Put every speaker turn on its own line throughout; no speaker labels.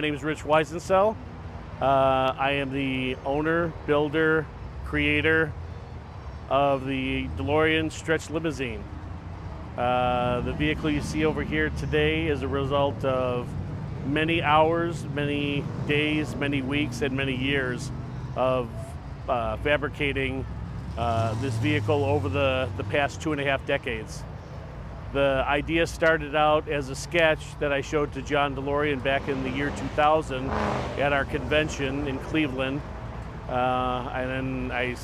name is Rich Weisensell. I am the owner, builder, creator of the Delorean stretch limousine. The vehicle you see over here today is a result of many hours, many days, many weeks, and many years of fabricating this vehicle over the past 2.5 decades. The idea started out as a sketch that I showed to John Delorean back in the year 2000 at our convention in Cleveland. And then I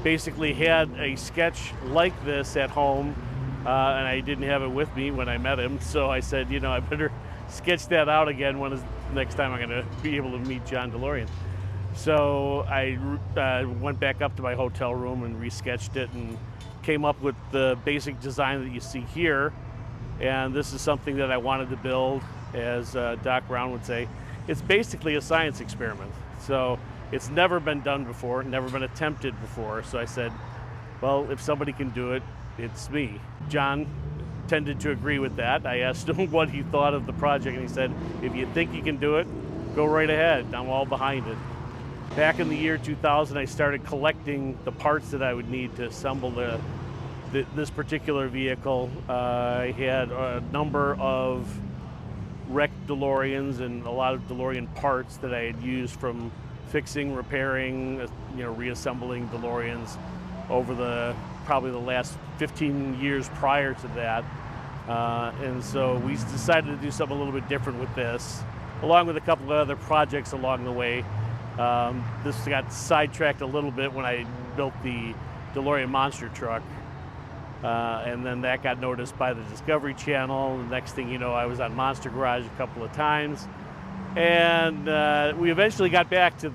basically had a sketch like this at home, and I didn't have it with me when I met him. So I said, you know, I better sketch that out again when is the next time I'm going to be able to meet John Delorean. So I went back up to my hotel room and resketched it and came up with the basic design that you see here. And this is something that I wanted to build, as Doc Brown would say. It's basically a science experiment. So it's never been done before, never been attempted before. So I said, well, if somebody can do it, it's me. John tended to agree with that. I asked him what he thought of the project, and he said, if you think you can do it, go right ahead. I'm all behind it. Back in the year 2000, I started collecting the parts that I would need to assemble this particular vehicle. I had a number of wrecked DeLoreans and a lot of DeLorean parts that I had used from fixing, repairing, reassembling DeLoreans over probably the last 15 years prior to that. And so we decided to do something a little bit different with this, along with a couple of other projects along the way. This got sidetracked a little bit when I built the DeLorean monster truck. And then that got noticed by the Discovery Channel. The next thing you know, I was on Monster Garage a couple of times. And we eventually got back to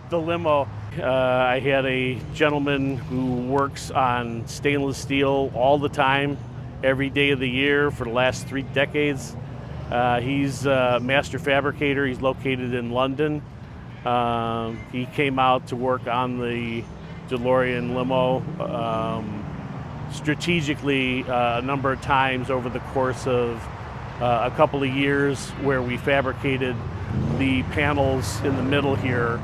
the limo. I had a gentleman who works on stainless steel all the time, every day of the year for the last 3 decades. He's a master fabricator. He's located in London. He came out to work on the DeLorean limo strategically a number of times over the course of a couple of years, where we fabricated the panels in the middle here.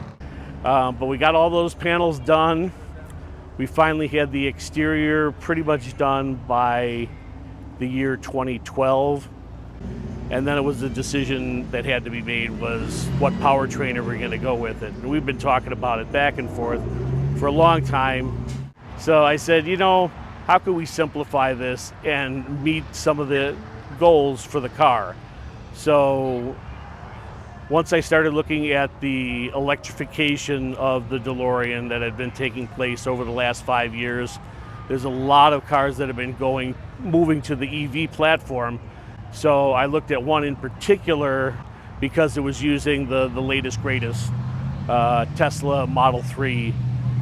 But we got all those panels done. We finally had the exterior pretty much done by the year 2012. And then it was the decision that had to be made was what powertrain are we going to go with it. And we've been talking about it back and forth for a long time. So I said, how can we simplify this and meet some of the goals for the car? So once I started looking at the electrification of the DeLorean that had been taking place over the last 5 years, there's a lot of cars that have been moving to the EV platform. So I looked at one in particular because it was using the latest, greatest Tesla Model 3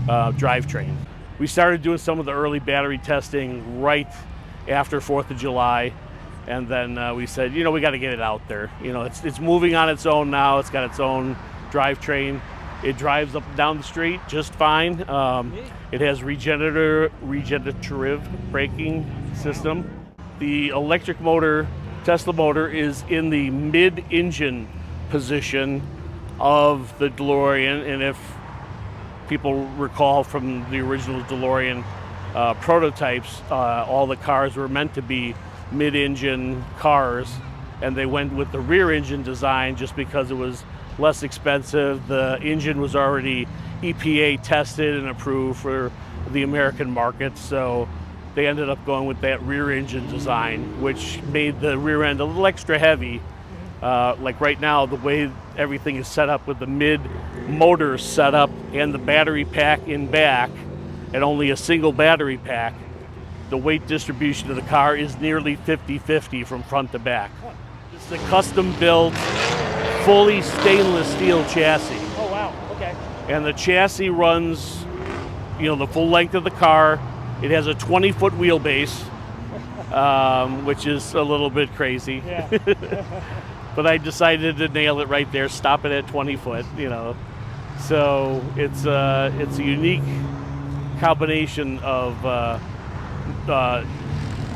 drivetrain. We started doing some of the early battery testing right after 4th of July. And then we said, we got to get it out there. It's moving on its own now. It's got its own drivetrain. It drives up and down the street just fine. It has regenerative braking system. The electric motor, Tesla motor, is in the mid-engine position of the DeLorean. And if people recall from the original DeLorean prototypes, all the cars were meant to be mid-engine cars, and they went with the rear engine design just because it was less expensive. The engine was already EPA tested and approved for the American market, so they ended up going with that rear engine design, which made the rear end a little extra heavy. Like right now, the way everything is set up with the mid-motor setup and the battery pack in back, and only a single battery pack, the weight distribution of the car is nearly 50-50 from front to back. It's a custom-built, fully stainless steel chassis.
Oh, wow, okay.
And the chassis runs, the full length of the car. It has a 20-foot wheelbase, which is a little bit crazy.
Yeah.
But I decided to nail it right there, stop it at 20 foot, So it's a unique combination of the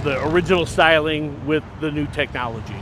original styling with the new technology.